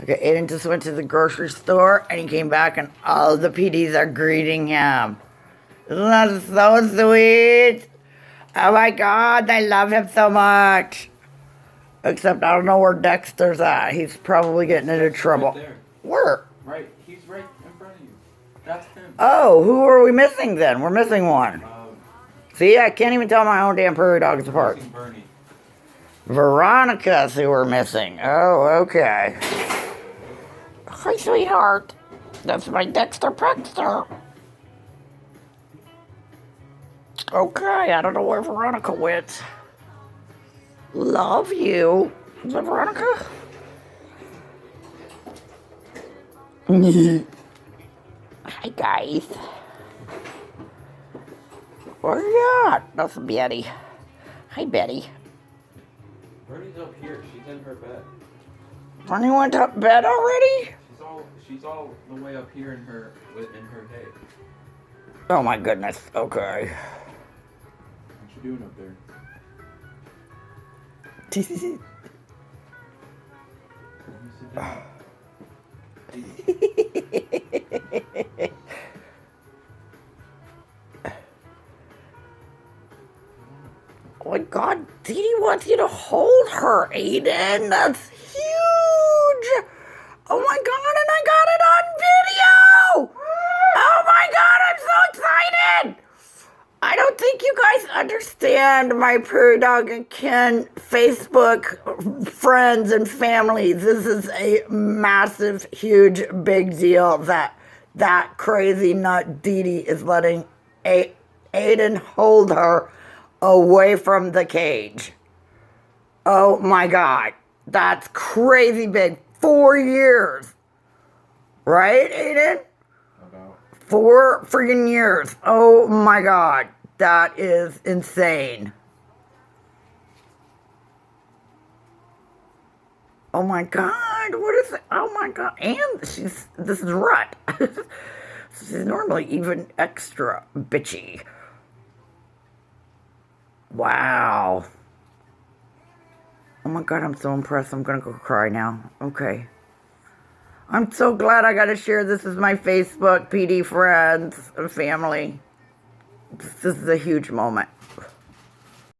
Okay, Aiden just went to the grocery store and he came back and all the PDs are greeting him. Isn't that so sweet? Oh my God, they love him so much. Except I don't know where Dexter's at. He's probably getting into trouble. Right there. Where? Right, he's right in front of you. That's him. Oh, who are we missing then? We're missing one. See, I can't even tell my own damn prairie dogs apart. Bernie. Veronica's who we're missing. Oh, okay. Hi, sweetheart. That's my Dexter Prexter. Okay, I don't know where Veronica went. Love you. Is that Veronica? Hi, guys. Where you at? That's Betty. Hi, Betty. Bernie's up here. She's in her bed. Bernie went to bed already? She's all the way up here in her hay. Oh my goodness. Okay. What you doing up there? Let me sit down. Oh my God, DeeDee wants you to hold her, Aiden. That's huge. Oh my God, and I got it on video. Oh my God, I'm so excited. I don't think you guys understand my prairie dog and kin Facebook friends and families. This is a massive, huge, big deal that crazy nut DeeDee is letting Aiden hold her away from the cage. Oh my God. That's crazy big. 4 years. Right, Aiden? About 4 freaking years. Oh my God. That is insane. Oh my God. What is it? Oh my God. And this is Rut. She's normally even extra bitchy. Wow. Oh my God, I'm so impressed. I'm gonna go cry now. Okay. I'm so glad I got to share this with my Facebook PD friends and family. This is a huge moment.